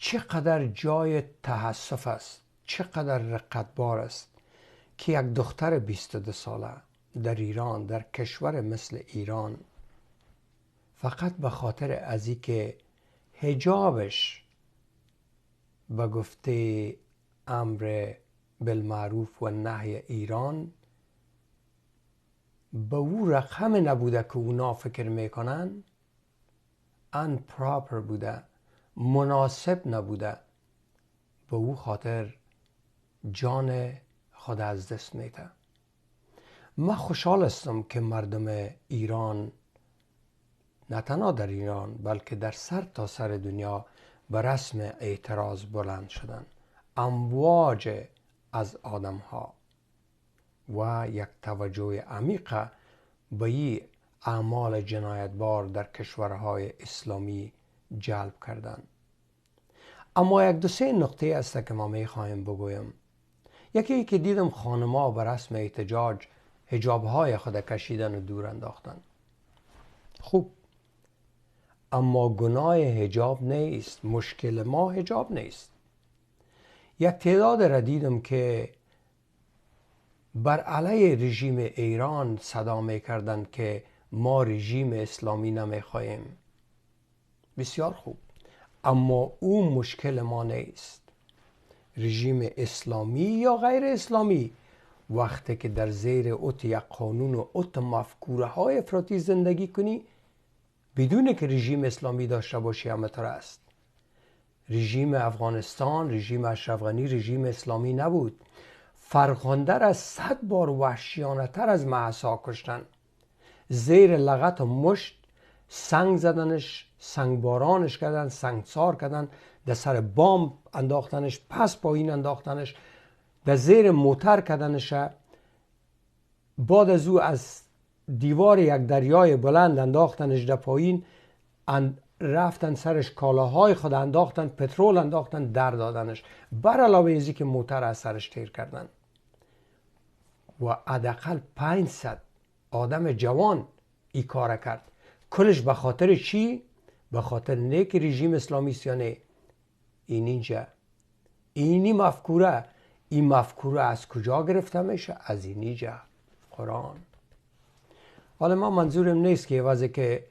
چقدر جای تأسف است، چقدر رقتبار است که یک دختر 22 ساله در ایران، در کشور مثل ایران، فقط به خاطر ازی که حجابش به گفته امر بالمعروف و نهی ایران به او رقم نبوده که اونا فکر میکنن، unproper بوده، مناسب نبوده، به او خاطر جان خود از دست میده. من خوشحال هستم که مردم ایران، نه تنها در ایران بلکه در سر تا سر دنیا، به رسم اعتراض بلند شدن. امواج از آدم ها و یک توجه عمیق به این اعمال جنایتبار در کشورهای اسلامی جلب کردن. اما یک دو سه نقطه است که ما میخواهیم بگویم. یکی که دیدم خانم‌ها به رسم احتجاج حجاب‌های خود کشیدن و دور انداختن. خوب، اما گناه حجاب نیست، مشکل ما حجاب نیست. یک تعداد را دیدم که بر علیه رژیم ایران صدا میکردن که ما رژیم اسلامی نمیخواهیم. بسیار خوب، اما او مشکل ما نیست. رژیم اسلامی یا غیر اسلامی، وقتی که در زیر اوت یک قانون و اوت مفکوره های افراطی زندگی کنی، بدون که رژیم اسلامی داشته باشی، همطور است. رژیم افغانستان، رژیم اشرف غنی رژیم اسلامی نبود. فرخنده را 100 بار وحشیانه تر از مهسا کشتن. زیر لغت و مشت سنگ زدنش، سنگ بارانش کردن، سنگسار کردن، در سر بام انداختنش، پس پایین انداختنش، در زیر موتر کردنش. بعد از او از دیوار یک دریای بلند انداختنش در پایین، رفتن سرش کالاهای خود انداختن، پترول انداختن، در دادنش، بر علاوه ازی که موتر از سرش تیر کردن. و حداقل 500 آدم جوان این کار کرد. کلش به خاطر چی؟ به خاطر نه که رژیم اسلامی است یا نه. اینجا اینی مفکوره، این مفکوره از کجا گرفته میشه؟ از اینجا، قرآن. حالا ما منظورم نیست که واسه که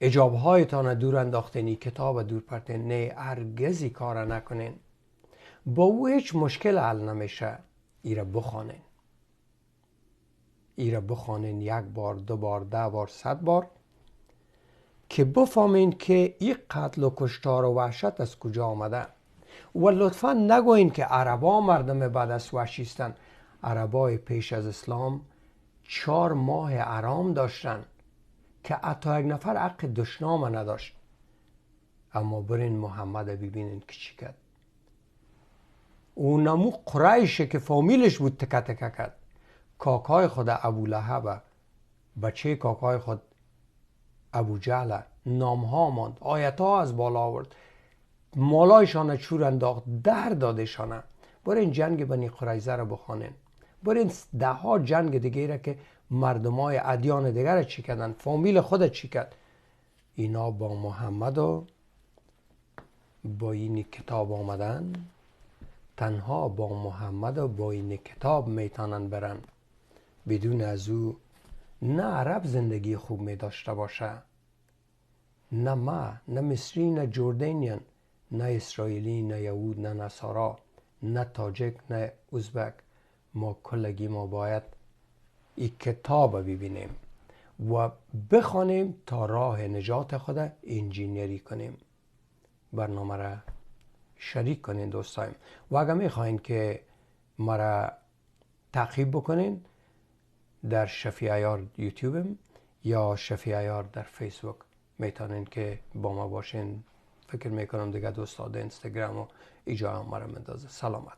حجاب‌هایتان دور انداختنی، کتاب دور پرتین، نه، هرگز کار نکنین. با او هیچ مشکل حل نمیشه. ایره بخوانین، ایره بخوانین 1 بار، 2 بار، 10 بار، 100 بار، که بفهمین که این قتل و کشتار و وحشت از کجا آمده. و لطفا نگوین که عربا مردم بعد از وحشیستن. عربای پیش از اسلام 4 ماه حرام داشتن که حتی یک نفر حق دشنام نداشت. اما برین محمد ببینین که چی کرد. اون نمو قریشه که فامیلش بود تکه تکه کرد. کاکای خود ابو لهب، بچه کاکای خود ابو جهل، نام ها ماند، آیت ها از بالا آورد، مالایشان چور انداخت، در دادشانه. برین جنگ بنی قریظه رو بخوانین. برین 10 جنگ دیگه را که مردمای ادیان دیگر چی کردن، فامیل خود چی کرد. اینا با محمد و با این کتاب آمدن. تنها با محمد و با این کتاب میتونن برن. بدون از او نه عرب زندگی خوب می داشته باشه، نه ما، نه مصری، نه جردینیان، نه اسرائیلی، نه یهود، نه نصارا، نه تاجک، نه ازبک. ما کلگی ما باید این کتاب ببینیم و بخوانیم تا راه نجات خود انجینیری کنیم. برنامه را شریک کنین دوستایم. و اگر میخواین که مرا تعقیب بکنین، در شفیع عیار یوتیوبم یا شفیع عیار در فیسبوک میتونین که با ما باشین. فکر میکنم دیگه دوستاد اینستاگرام و ایجا هم مرا مندازه. سلامت.